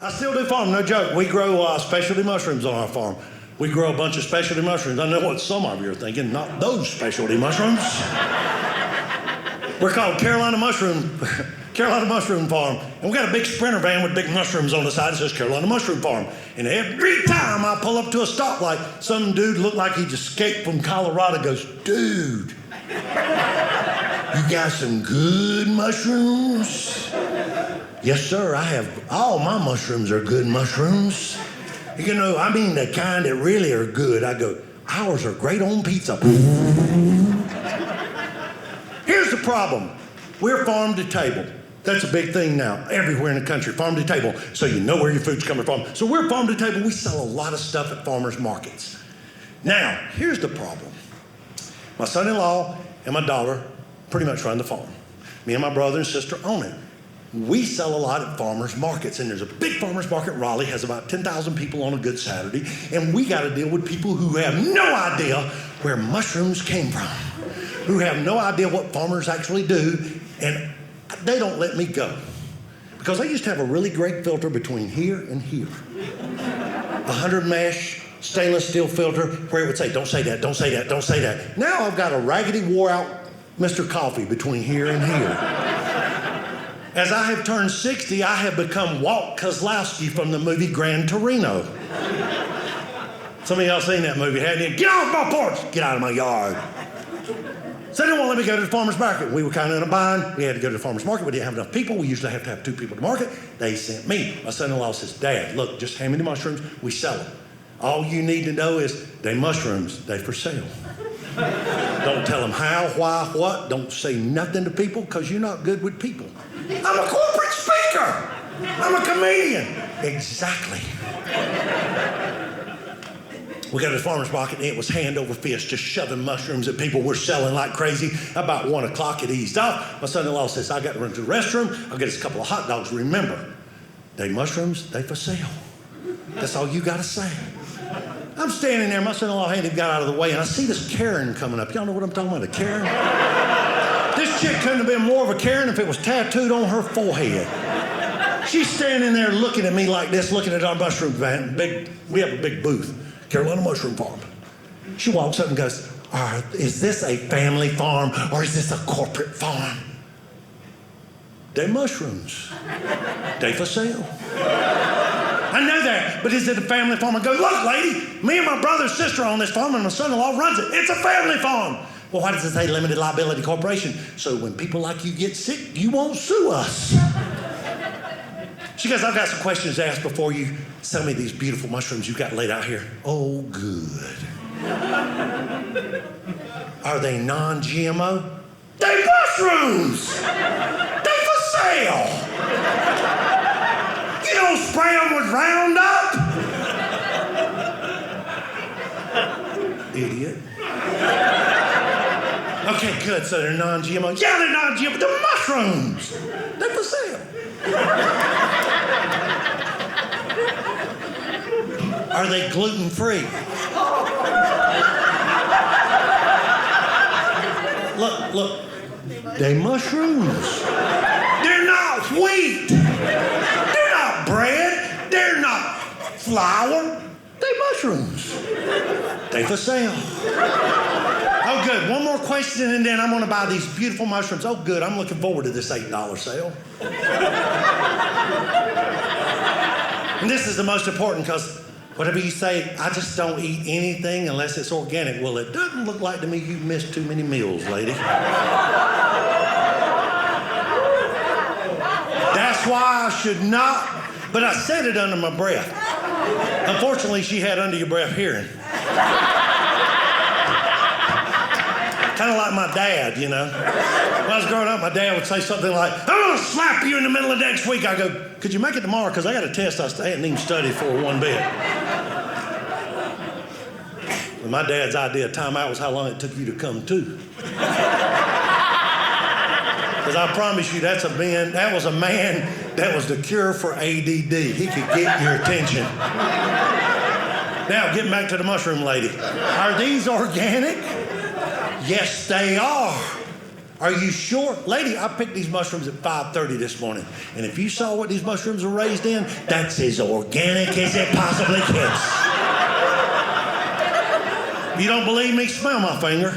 I still do farm, no joke. We grow specialty mushrooms on our farm. We grow a bunch of specialty mushrooms. I know what some of you are thinking, not those specialty mushrooms. We're called Carolina Mushroom Farm. And we got a big Sprinter van with big mushrooms on the side that says Carolina Mushroom Farm. And every time I pull up to a stoplight, some dude looked like he'd escaped from Colorado goes, dude, you got some good mushrooms? Yes, sir, I have. All my mushrooms are good mushrooms. You know, I mean the kind that really are good. I go, ours are great on pizza. Here's the problem. We're farm to table. That's a big thing now, everywhere in the country, farm to table, so you know where your food's coming from. So we're farm to table. We sell a lot of stuff at farmers markets. Now, here's the problem. My son-in-law and my daughter pretty much run the farm. Me and my brother and sister own it. We sell a lot at farmers markets, and there's a big farmers market. Raleigh has about 10,000 people on a good Saturday, and we got to deal with people who have no idea where mushrooms came from, who have no idea what farmers actually do, and they don't let me go because I used to have a really great filter between here and here, 100 mesh stainless steel filter where it would say, don't say that, don't say that, don't say that. Now I've got a raggedy, wore out Mr. Coffee between here and here. As I have turned 60, I have become Walt Kozlowski from the movie Gran Torino. Some of y'all seen that movie, haven't you? Get off my porch! Get out of my yard. So they won't let me go to the farmer's market. We were kind of in a bind. We had to go to the farmer's market. We didn't have enough people. We usually have to have 2 people to market. They sent me. My son-in-law says, Dad, look, just hand me the mushrooms. We sell them. All you need to know is they mushrooms. They for sale. Don't tell them how, why, what. Don't say nothing to people because you're not good with people. I'm a corporate speaker. I'm a comedian. Exactly. We got to the farmer's market, and it was hand over fist, just shoving mushrooms at people. We're selling like crazy. About 1 o'clock, it eased off. My son-in-law says, I got to run to the restroom. I'll get us a couple of hot dogs. Remember, they mushrooms, they for sale. That's all you got to say. I'm standing there. My son-in-law hadn't got out of the way, and I see this Karen coming up. Y'all know what I'm talking about, a Karen? This chick couldn't have been more of a Karen if it was tattooed on her forehead. She's standing there looking at me like this, looking at our mushroom van. We have a big booth, Carolina Mushroom Farm. She walks up and goes, is this a family farm or is this a corporate farm? They mushrooms. They for sale. I know that, but is it a family farm? I go, look, lady, me and my brother and sister are on this farm and my son-in-law runs it. It's a family farm. Well, why does it say limited liability corporation? So when people like you get sick, you won't sue us. She goes, I've got some questions to ask before you sell me these beautiful mushrooms you got laid out here. Oh, good. Are they non-GMO? They mushrooms! They for sale! You don't spray them with Roundup! Idiot. Okay, good, so they're non-GMO. Yeah, they're non-GMO, they're mushrooms! They're for sale. Are they gluten-free? Look, they mushrooms. They're not wheat. They're not bread. They're not flour. They mushrooms. They for sale. Oh, good. One more question, and then I'm going to buy these beautiful mushrooms. Oh, good. I'm looking forward to this $8 sale. And this is the most important because whatever you say, I just don't eat anything unless it's organic. Well, it doesn't look like to me you missed too many meals, lady. That's why I should not, but I said it under my breath. Unfortunately, she had under your breath hearing. Kind of like my dad, you know. When I was growing up, my dad would say something like, I'm going to slap you in the middle of next week. I go, could you make it tomorrow? Because I got a test I hadn't even studied for one bit. But my dad's idea of timeout was how long it took you to come to. Because I promise you, that was a man that was the cure for ADD. He could get your attention. Now, getting back to the mushroom lady. Are these organic? Yes, they are. Are you sure? Lady, I picked these mushrooms at 5:30 this morning. And if you saw what these mushrooms are raised in, that's as organic as it possibly gets. You don't believe me? Smell my finger.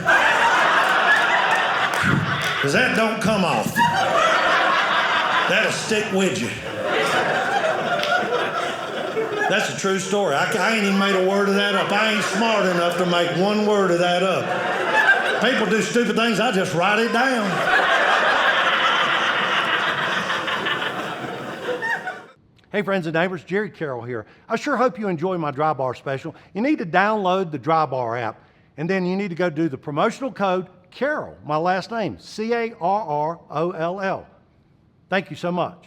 Because that don't come off. That'll stick with you. That's a true story. I ain't even made a word of that up. I ain't smart enough to make one word of that up. People do stupid things, I just write it down. Hey friends and neighbors, Jerry Carroll here. I sure hope you enjoy my Dry Bar special. You need to download the Dry Bar app, and then you need to go do the promotional code Carroll, my last name, C-A-R-R-O-L-L. Thank you so much.